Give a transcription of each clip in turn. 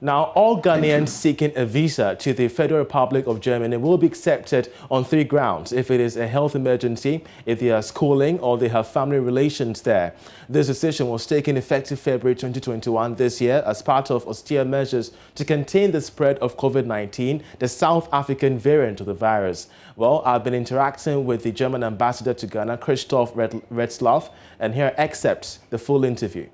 Now, all Ghanaians seeking a visa to the Federal Republic of Germany will be accepted on 3 grounds: if it is a health emergency, if they are schooling, or they have family relations there. This decision was taken effective February 2021 this year as part of austere measures to contain the spread of COVID-19, the South African variant of the virus. Well, I've been interacting with the German ambassador to Ghana, Christoph Retzlaff, and here excerpts the full interview.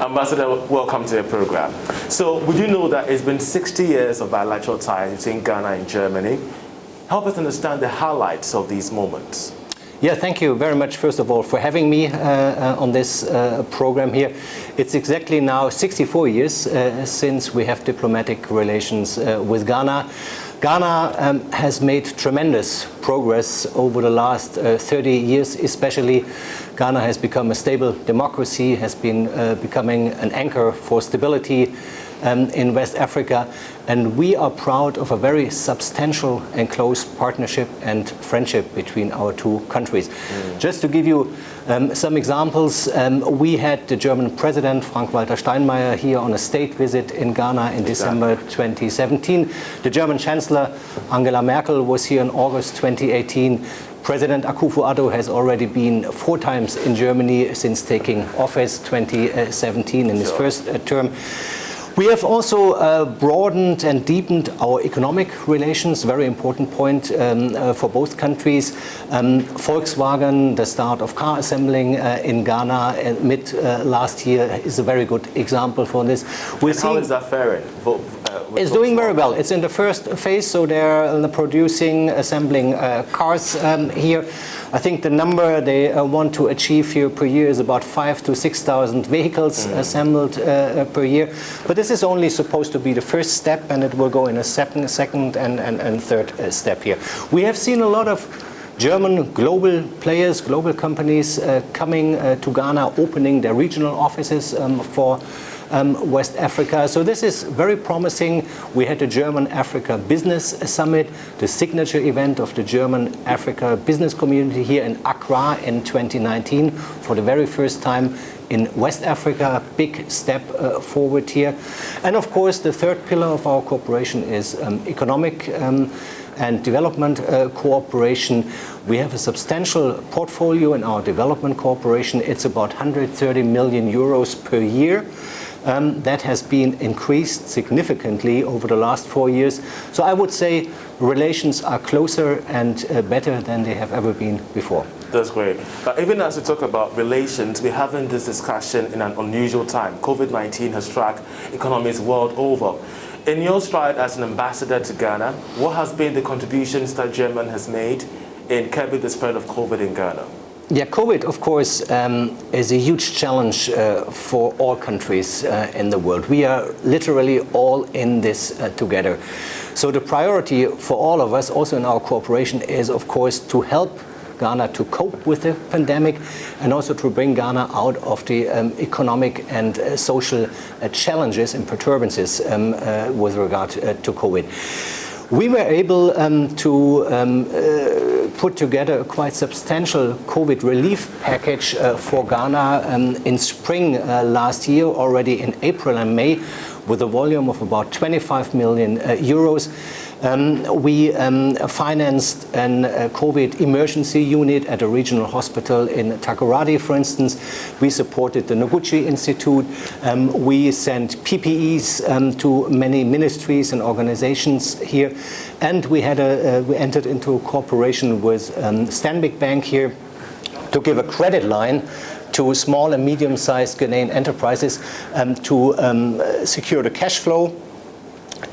Ambassador, welcome to the program. So, would you know that it's been 60 years of bilateral ties between Ghana and Germany? Help us understand the highlights of these moments. Yeah, thank you very much, first of all, for having me on this program here. It's exactly now 64 years since we have diplomatic relations with Ghana. Ghana has made tremendous progress over the last 30 years, especially. Ghana has become a stable democracy, has been becoming an anchor for stability in West Africa, and we are proud of a very substantial and close partnership and friendship between our two countries. Just to give you some examples, we had the German President Frank-Walter Steinmeier here on a state visit in Ghana in December 2017. The German Chancellor Angela Merkel was here in August 2018. President Akufo-Addo has already been 4 times in Germany since taking office 2017 in his first term. We have also broadened and deepened our economic relations, very important point for both countries. Volkswagen, the start of car assembling in Ghana mid last year, is a very good example for this. How is that faring? It's doing very well. It's in the first phase, so they're producing, assembling cars here. I think the number they want to achieve here per year is about 5,000 to 6,000 vehicles assembled per year. But this is only supposed to be the first step, and it will go in a second and third step here. We have seen a lot of German global players, global companies coming to Ghana, opening their regional offices for West Africa. So this is very promising. We had the German-Africa Business Summit, the signature event of the German-Africa business community here in Accra in 2019 for the very first time in West Africa. Big step forward here. And of course, the third pillar of our cooperation is economic and development cooperation. We have a substantial portfolio in our development cooperation. It's about 130 million euros per year. That has been increased significantly over the last 4 years. So I would say relations are closer and better than they have ever been before. That's great. But even as we talk about relations, we're having this discussion in an unusual time. COVID-19 has struck economies world over. In your stride as an ambassador to Ghana, what has been the contributions that Germany has made in curbing the spread of COVID in Ghana? Yeah, COVID, of course, is a huge challenge for all countries in the world. We are literally all in this together. So the priority for all of us, also in our cooperation, is, of course, to help Ghana to cope with the pandemic and also to bring Ghana out of the economic and social challenges and perturbances with regard to COVID. We were able to put together a quite substantial COVID relief package for Ghana in spring last year, already in April and May, with a volume of about 25 million euros. We financed a COVID emergency unit at a regional hospital in Takoradi, for instance. We supported the Noguchi Institute. We sent PPEs to many ministries and organizations here. And we entered into a cooperation with Stanbic Bank here to give a credit line to small and medium-sized Ghanaian enterprises to secure the cash flow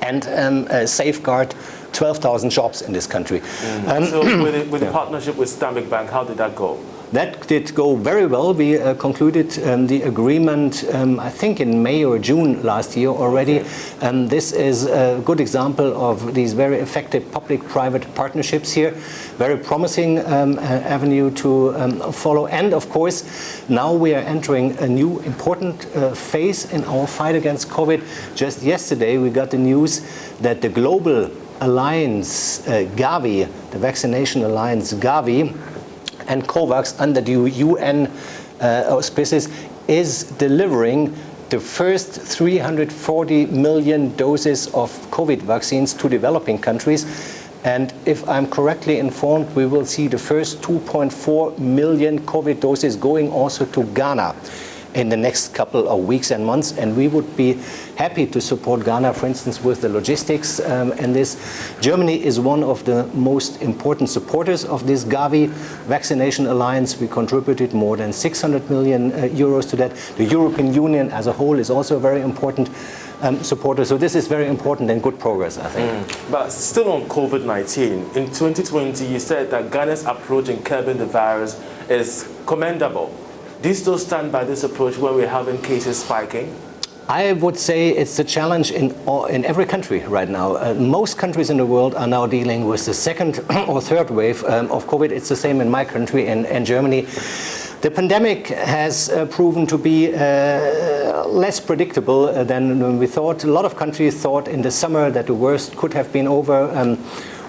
and safeguard 12,000 jobs in this country. So with the partnership with Stanbic Bank, how did that go? That did go very well. We concluded the agreement, I think in May or June last year already. This is a good example of these very effective public-private partnerships here. Very promising avenue to follow. And of course, now we are entering a new important phase in our fight against COVID. Just yesterday, we got the news that the global alliance, Gavi, the vaccination alliance Gavi, and COVAX under the UN auspices is delivering the first 340 million doses of COVID vaccines to developing countries. And if I'm correctly informed, we will see the first 2.4 million COVID doses going also to Ghana in the next couple of weeks and months. And we would be happy to support Ghana, for instance, with the logistics and this. Germany is one of the most important supporters of this Gavi vaccination alliance. We contributed more than 600 million euros to that. The European Union as a whole is also a very important supporter. So this is very important and good progress, I think. But still on COVID-19, in 2020 you said that Ghana's approach in curbing the virus is commendable. Do you still stand by this approach when we're having cases spiking? I would say it's a challenge in every country right now. Most countries in the world are now dealing with the second or third wave of COVID. It's the same in my country, in Germany. The pandemic has proven to be less predictable than we thought. A lot of countries thought in the summer that the worst could have been over.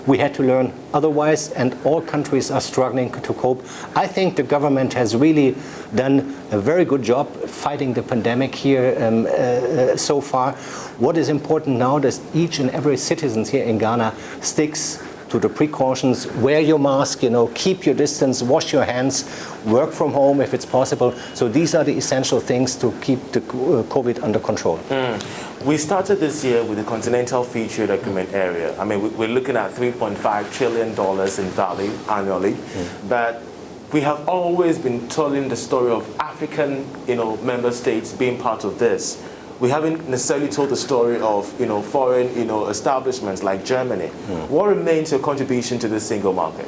We had to learn otherwise, and all countries are struggling to cope. I think the government has really done a very good job fighting the pandemic here so far. What is important now is each and every citizen here in Ghana sticks to the precautions, wear your mask, keep your distance, wash your hands, work from home if it's possible. So these are the essential things to keep the COVID under control. We started this year with the Continental Free Trade Agreement area. I mean, we're looking at $3.5 trillion in value annually, but we have always been telling the story of African, member states being part of this. We haven't necessarily told the story of, foreign, establishments like Germany. What remains your contribution to the single market?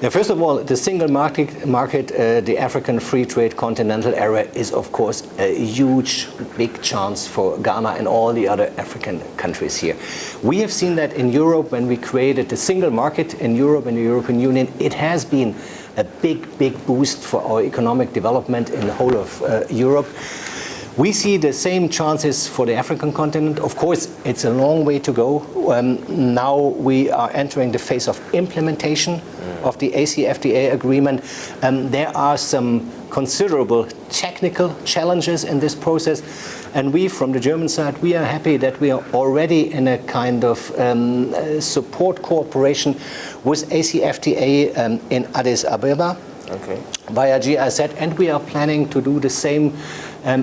Now, first of all, the single market, the African Free Trade Continental Area is, of course, a huge, big chance for Ghana and all the other African countries here. We have seen that in Europe when we created the single market in Europe and the European Union. It has been a big, big boost for our economic development in the whole of Europe. We see the same chances for the African continent. Of course, it's a long way to go. Now we are entering the phase of implementation of the ACFTA agreement. There are some considerable technical challenges in this process. And we, from the German side, we are happy that we are already in a kind of support cooperation with ACFTA in Addis Ababa via GIZ. And we are planning to do the same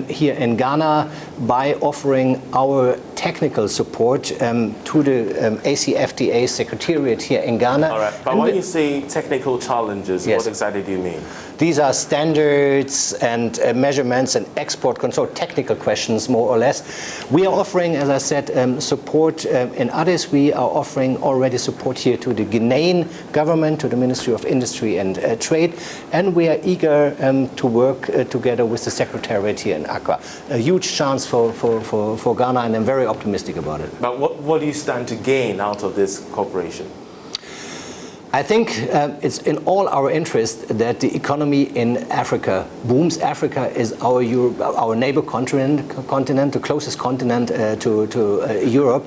here in Ghana by offering our technical support to the ACFTA Secretariat here in Ghana. All right, but when you say technical challenges, what exactly do you mean? These are standards and measurements and export control, technical questions more or less. We are offering, as I said, support in Addis. We are offering already support here to the Ghanaian government, to the Ministry of Industry and Trade, and we are eager to work together with the Secretariat here in Accra. A huge chance for Ghana, and I'm very optimistic about it. But what do you stand to gain out of this cooperation? I think it's in all our interest that the economy in Africa booms. Africa is our neighbor continent, the closest continent to Europe.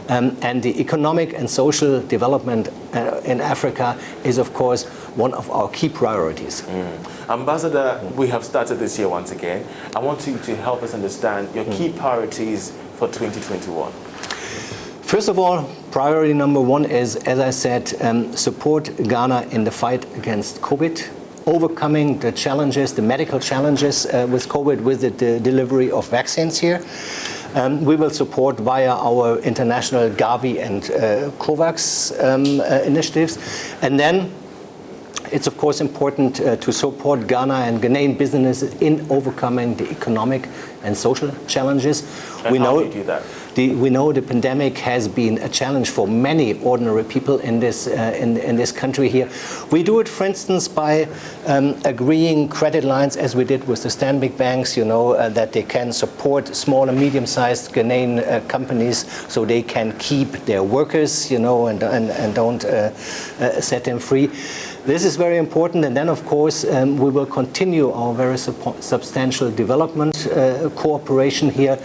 And the economic and social development in Africa is, of course, one of our key priorities. Ambassador, we have started this year once again. I want you to help us understand your key priorities for 2021. First of all, priority number one is, as I said, support Ghana in the fight against COVID, overcoming the challenges, the medical challenges with COVID, with the delivery of vaccines here. We will support via our international Gavi and COVAX initiatives. And then it's of course important to support Ghana and Ghanaian businesses in overcoming the economic and social challenges. And how do you do that? We know the pandemic has been a challenge for many ordinary people in this country here. We do it, for instance, by agreeing credit lines, as we did with the Stanbic banks, that they can support small and medium-sized Ghanaian companies so they can keep their workers, and don't set them free. This is very important, and then of course we will continue our very substantial development cooperation here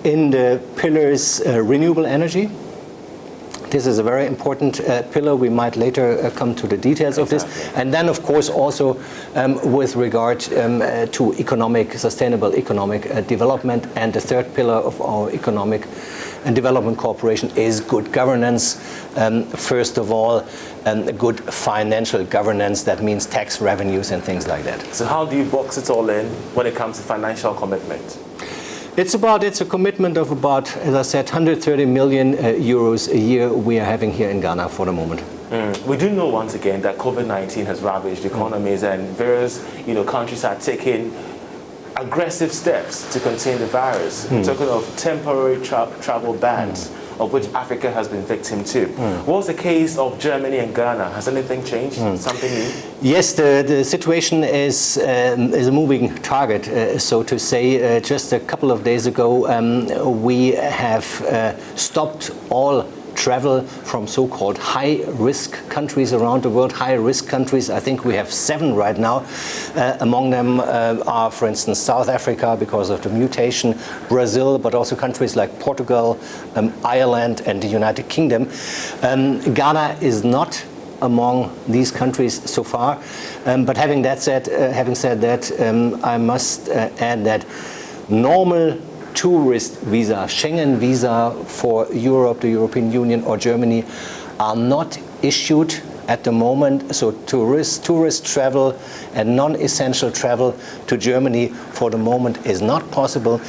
in the pillars renewable energy, This is a very important pillar. We might later come to the details of this. And then, of course, also with regard to sustainable economic development. And the third pillar of our economic and development cooperation is good governance. First of all, good financial governance. That means tax revenues and things like that. So how do you box it all in when it comes to financial commitment? It's a commitment of about, as I said, 130 million euros a year we are having here in Ghana for the moment. We do know once again that COVID-19 has ravaged economies and various countries are taking aggressive steps to contain the virus. We're talking of temporary travel bans, of which Africa has been victim to. What's the case of Germany and Ghana? Has anything changed? Something new? Yes, the situation is a moving target, so to say. Just a couple of days ago, we have stopped all travel from so-called high-risk countries around the world. High-risk countries, I think we have 7 right now. Among them are, for instance, South Africa because of the mutation, Brazil, but also countries like Portugal, Ireland, and the United Kingdom. Ghana is not among these countries so far. But having said that, I must add that normal tourist visa, Schengen visa for Europe, the European Union or Germany are not issued at the moment. So tourist travel and non-essential travel to Germany for the moment is not possible.